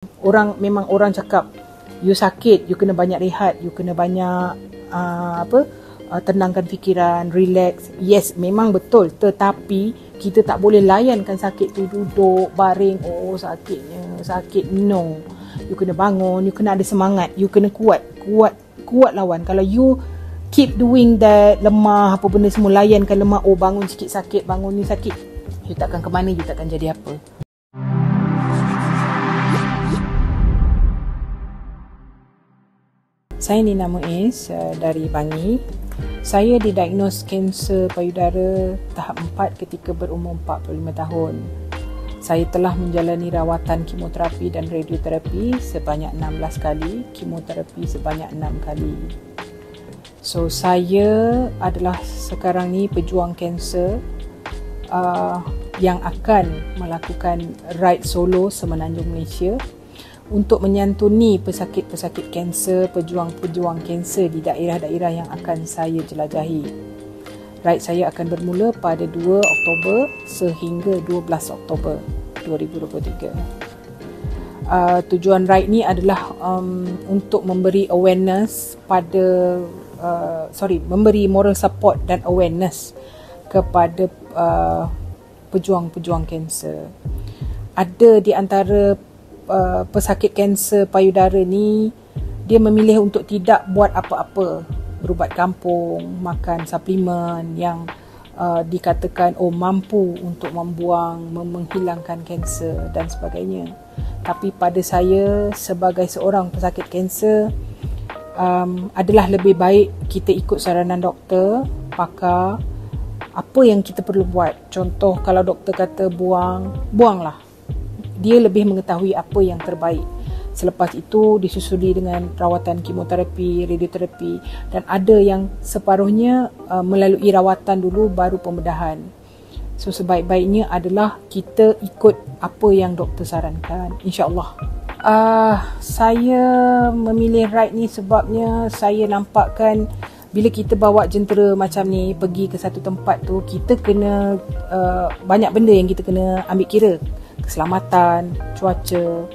Memang orang cakap you sakit, you kena banyak rehat, you kena banyak tenangkan fikiran, relax. Yes, memang betul, tetapi kita tak boleh layankan sakit tu duduk baring, oh sakitnya, sakit. No, you kena bangun, you kena ada semangat, you kena kuat lawan. Kalau you keep doing that, lemah apa benda semua, layankan lemah, oh bangun sikit sakit, bangun ni sakit, you takkan ke mana, you takkan jadi apa. Saya Nina Muiz dari Bangi. Saya didiagnos kanser payudara tahap 4 ketika berumur 45 tahun. Saya telah menjalani rawatan kemoterapi dan radioterapi sebanyak 16 kali, kemoterapi sebanyak 6 kali. So, saya adalah sekarang ni pejuang kanser yang akan melakukan ride solo semenanjung Malaysia untuk menyantuni pesakit-pesakit kanser, pejuang-pejuang kanser di daerah-daerah yang akan saya jelajahi. Ride saya akan bermula pada 2 Oktober sehingga 12 Oktober 2023. Tujuan ride ni adalah untuk memberi awareness memberi moral support dan awareness kepada pejuang-pejuang kanser. Ada di antara pesakit kanser payudara ni, dia memilih untuk tidak buat apa-apa, berubat kampung, makan suplemen yang dikatakan mampu untuk menghilangkan kanser dan sebagainya. Tapi pada saya sebagai seorang pesakit kanser, adalah lebih baik kita ikut saranan doktor, pakar, apa yang kita perlu buat. Contoh, kalau doktor kata buanglah. Dia lebih mengetahui apa yang terbaik. Selepas itu disusuli dengan rawatan kemoterapi, radioterapi, dan ada yang separuhnya melalui rawatan dulu baru pembedahan. So sebaik-baiknya adalah kita ikut apa yang doktor sarankan, insya-Allah. Saya memilih ride ni sebabnya saya nampakkan bila kita bawa jentera macam ni pergi ke satu tempat tu, kita kena banyak benda yang kita kena ambil kira. Keselamatan, cuaca,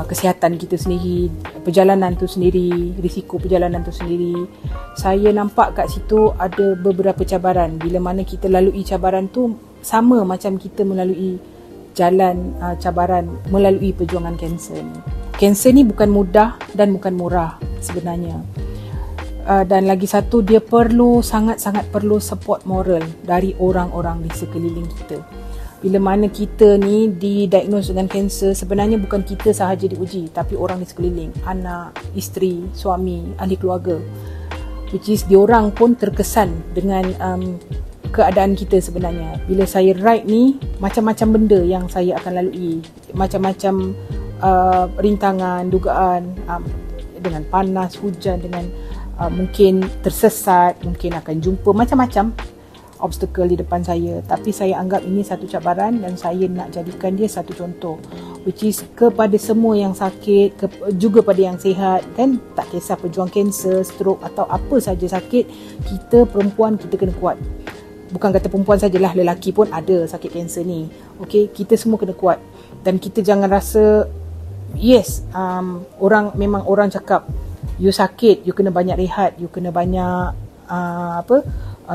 kesihatan kita sendiri, perjalanan tu sendiri, risiko perjalanan tu sendiri. Saya nampak kat situ ada beberapa cabaran. Bila mana kita lalui cabaran tu sama macam kita melalui jalan cabaran melalui perjuangan kanser ni. Kanser ni bukan mudah dan bukan murah sebenarnya. Dan lagi satu, dia sangat-sangat perlu support moral dari orang-orang di sekeliling kita. Bila mana kita ni didiagnos dengan kanser, sebenarnya bukan kita sahaja diuji, tapi orang di sekeliling, anak, isteri, suami, ahli keluarga, which is diorang pun terkesan dengan keadaan kita sebenarnya. Bila saya ride ni, macam-macam benda yang saya akan lalui, macam-macam rintangan, dugaan, dengan panas, hujan, dengan mungkin tersesat, mungkin akan jumpa macam-macam obstacle di depan saya. Tapi saya anggap ini satu cabaran dan saya nak jadikan dia satu contoh, which is kepada semua yang sakit, juga pada yang sihat, kan, tak kisah pejuang kanser, stroke atau apa saja sakit, kita perempuan kita kena kuat. Bukan kata perempuan sajalah, lelaki pun ada sakit kanser ni. Okey, kita semua kena kuat dan kita jangan rasa memang orang cakap you sakit, you kena banyak rehat, you kena banyak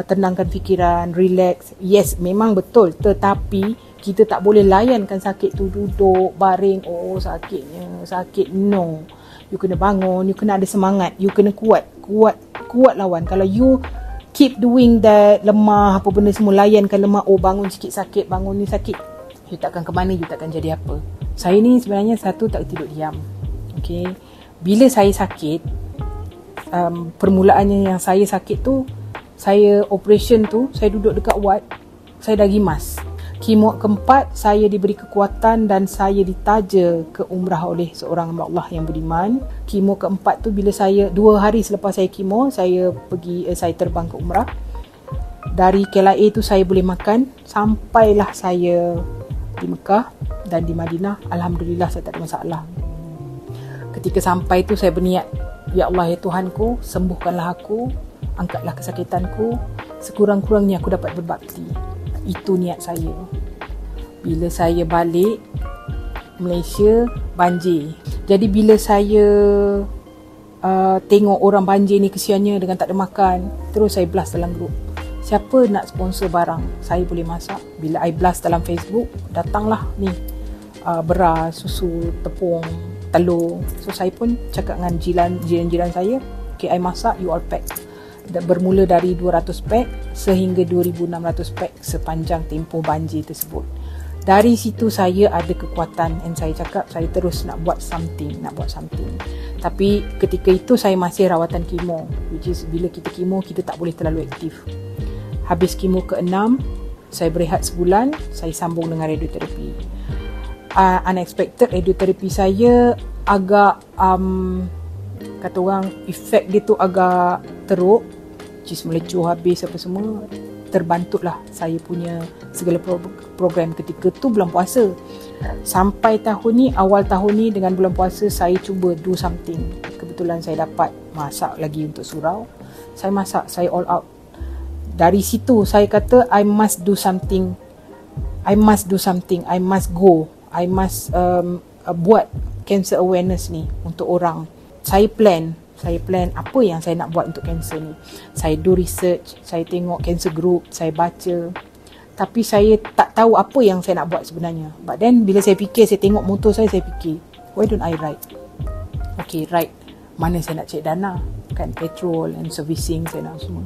tenangkan fikiran, relax. Yes, memang betul, tetapi kita tak boleh layankan sakit tu duduk baring, oh sakitnya, sakit. No, you kena bangun, you kena ada semangat, you kena kuat lawan. Kalau you keep doing that, lemah apa benda semua, layankan lemah, oh bangun sikit sakit, bangun ni sakit, you takkan ke mana, you takkan jadi apa. Saya ni sebenarnya tak tidur diam. Okay, bila saya sakit, permulaannya yang saya sakit tu, saya operation tu, saya duduk dekat ward, saya dah rimas. Kemo keempat, saya diberi kekuatan dan saya ditaja ke umrah oleh seorang hamba Allah yang beriman. Kemo keempat tu, bila 2 hari selepas saya kemo, saya terbang ke umrah. Dari KLIA tu saya boleh makan, sampailah saya di Mekah dan di Madinah. Alhamdulillah saya tak ada masalah. Ketika sampai tu saya berniat, ya Allah, ya Tuhanku, sembuhkanlah aku, angkatlah kesakitanku, sekurang-kurangnya aku dapat berbakti. Itu niat saya. Bila saya balik, Malaysia banjir. Jadi bila saya tengok orang banjir ni kesiannya dengan tak ada makan, terus saya blast dalam grup, siapa nak sponsor barang, saya boleh masak. Bila I blast dalam Facebook, datanglah ni beras, susu, tepung, telur. So saya pun cakap dengan jiran-jiran saya, okay, I masak, you all pack. Bermula dari 200 pack sehingga 2,600 pack sepanjang tempoh banjir tersebut. Dari situ saya ada kekuatan, and saya cakap saya terus nak buat something. Tapi ketika itu saya masih rawatan kemo, which is bila kita kemo kita tak boleh terlalu aktif. Habis kemo ke-6, saya berehat sebulan, saya sambung dengan radioterapi. Unexpected, radioterapi saya agak kata orang, efek dia tu agak teruk, cis melecuh habis apa semua. Terbantutlah saya punya segala program ketika tu bulan puasa. Sampai tahun ni, awal tahun ni dengan bulan puasa, saya cuba do something. Kebetulan saya dapat masak lagi untuk surau. Saya masak, saya all out. Dari situ saya kata I must do something. I must go. I must buat cancer awareness ni untuk orang. Saya plan apa yang saya nak buat untuk cancer ni. Saya do research, saya tengok cancer group, saya baca. Tapi saya tak tahu apa yang saya nak buat sebenarnya. But then bila saya fikir, saya tengok motor saya fikir, why don't I ride? Okay, ride. Mana saya nak cek dana? Kan petrol and servicing saya nak semua.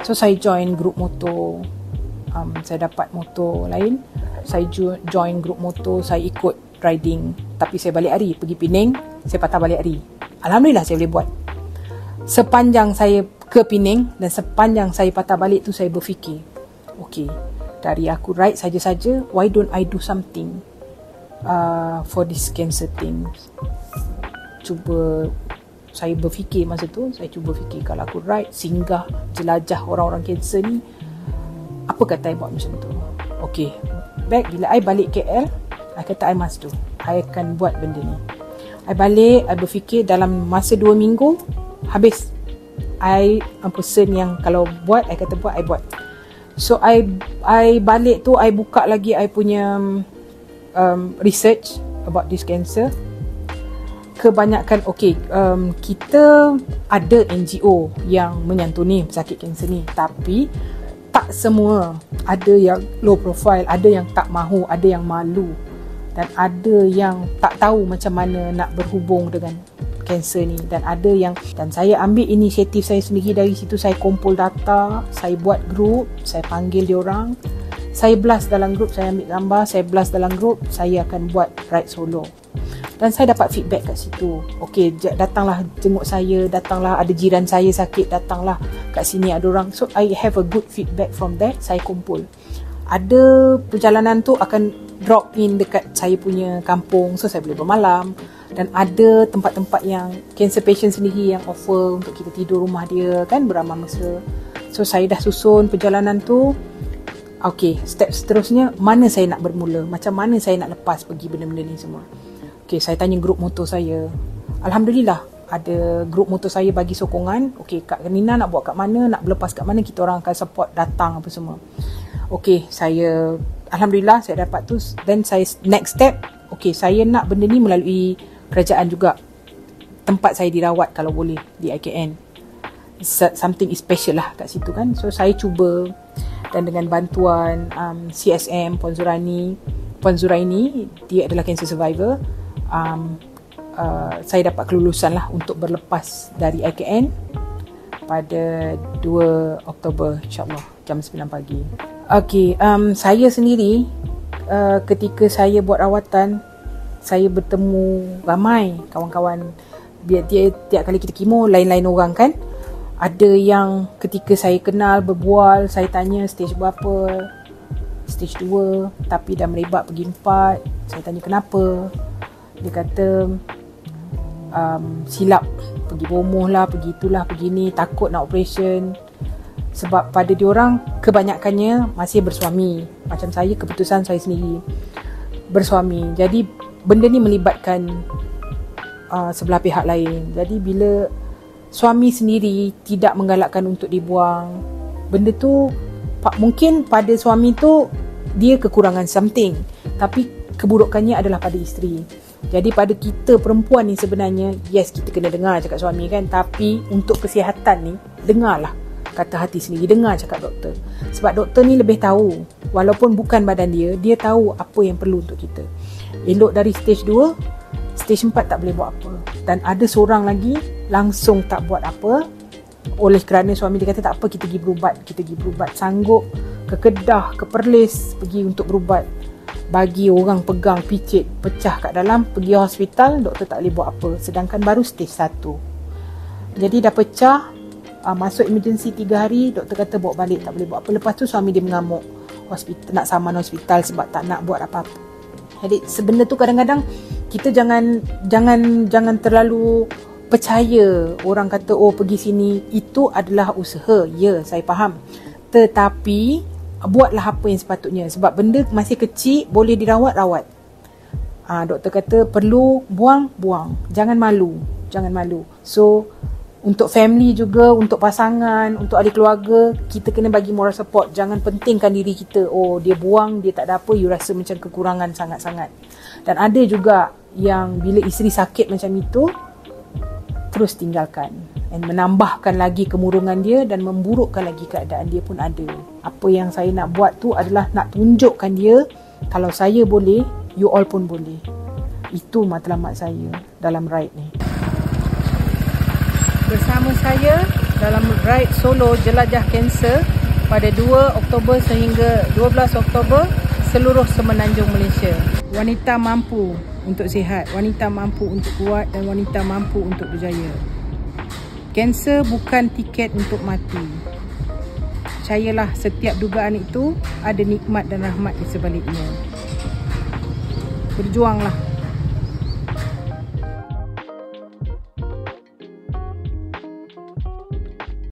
So saya join group motor. Saya dapat motor lain. Saya join group motor, saya ikut riding. Tapi saya balik hari, pergi Penang, saya patah balik hari. Alhamdulillah saya boleh buat. Sepanjang saya ke Penang dan sepanjang saya patah balik tu, saya berfikir, okay, dari aku ride saja-saja, why don't I do something for this cancer thing. Saya berfikir masa tu, kalau aku ride, singgah, jelajah orang-orang cancer ni, apa kata I buat macam tu. Okay, back bila I balik KL, I kata I must do, I akan buat benda ni. I balik, I berfikir dalam masa 2 minggu habis. I person yang kalau buat, I kata buat, I buat. So I balik tu, I buka lagi I punya research about this cancer. Kebanyakan kita ada NGO yang menyantuni pesakit kanser ni, tapi tak semua. Ada yang low profile, ada yang tak mahu, ada yang malu, dan ada yang tak tahu macam mana nak berhubung dengan kanser ni, dan saya ambil inisiatif saya sendiri. Dari situ saya kumpul data, saya buat grup, saya panggil diorang, saya blast dalam grup, saya ambil gambar, saya blast dalam grup, saya akan buat ride solo. Dan saya dapat feedback kat situ. Okay, datanglah jenguk saya, datanglah ada jiran saya sakit, datanglah kat sini ada orang. So I have a good feedback from that. Saya kumpul. Ada perjalanan tu akan drop in dekat saya punya kampung, so saya boleh bermalam. Dan ada tempat-tempat yang cancer patient sendiri yang offer untuk kita tidur rumah dia, kan, beramal mesra. So saya dah susun perjalanan tu. Okay, step seterusnya, mana saya nak bermula, macam mana saya nak lepas pergi benda-benda ni semua. Okay, saya tanya grup motor saya. Alhamdulillah, ada grup motor saya bagi sokongan. Okay, Kak Nina nak buat kat mana, nak berlepas kat mana, kita orang akan support, datang apa semua. Okay, Alhamdulillah saya dapat tu. Then saya next step, okay, saya nak benda ni melalui kerajaan juga. Tempat saya dirawat kalau boleh di IKN. Something special lah kat situ, kan. So saya cuba, dan dengan bantuan CSM Puan Zuraini, dia adalah cancer survivor. Saya dapat kelulusan lah untuk berlepas dari IKN pada 2 Oktober insyaAllah jam 9 pagi. Okay, saya sendiri ketika saya buat rawatan, saya bertemu ramai kawan-kawan. Biar tiap kali kita kemo, lain-lain orang, kan. Ada yang ketika saya kenal, berbual, saya tanya stage berapa, stage 2, tapi dah merebak pergi 4. Saya tanya kenapa. Dia kata silap, pergi bomoh lah, pergi itulah, pergi ni, takut nak operation. Sebab pada diorang kebanyakannya masih bersuami. Macam saya, keputusan saya sendiri bersuami. Jadi benda ni melibatkan sebelah pihak lain. Jadi bila suami sendiri tidak menggalakkan untuk dibuang, benda tu mungkin pada suami tu dia kekurangan something, tapi keburukannya adalah pada isteri. Jadi pada kita perempuan ni sebenarnya, yes, kita kena dengar cakap suami kan, tapi untuk kesihatan ni, dengarlah kata hati sendiri, dengar cakap doktor. Sebab doktor ni lebih tahu, walaupun bukan badan dia, dia tahu apa yang perlu untuk kita. Elok dari stage 2, stage 4 tak boleh buat apa. Dan ada seorang lagi langsung tak buat apa, oleh kerana suami dia kata tak apa, kita pergi berubat, sanggup ke Kedah, ke Perlis pergi untuk berubat. Bagi orang pegang picit pecah kat dalam, pergi hospital, doktor tak boleh buat apa. Sedangkan baru stage 1. Jadi dah pecah, masuk emergency 3 hari, doktor kata bawa balik, tak boleh buat apa. Lepas tu suami dia mengamuk, hospital, nak saman hospital sebab tak nak buat apa-apa. Jadi sebenarnya tu kadang-kadang kita jangan terlalu percaya orang kata oh pergi sini, itu adalah usaha. Ya, saya faham. Tetapi buatlah apa yang sepatutnya. Sebab benda masih kecil, boleh dirawat. Doktor kata perlu buang. Jangan malu. So untuk family juga, untuk pasangan, untuk ahli keluarga, kita kena bagi moral support. Jangan pentingkan diri kita. Oh, dia buang, dia tak ada apa, you rasa macam kekurangan sangat-sangat. Dan ada juga yang bila isteri sakit macam itu, terus tinggalkan. Dan menambahkan lagi kemurungan dia dan memburukkan lagi keadaan dia pun ada. Apa yang saya nak buat tu adalah nak tunjukkan dia, kalau saya boleh, you all pun boleh. Itu matlamat saya dalam ride ni. Bersama saya dalam ride solo Jelajah Kanser pada 2 Oktober sehingga 12 Oktober seluruh semenanjung Malaysia. Wanita mampu untuk sihat, wanita mampu untuk kuat dan wanita mampu untuk berjaya. Kanser bukan tiket untuk mati. Percayalah, setiap dugaan itu ada nikmat dan rahmat di sebaliknya. Berjuanglah.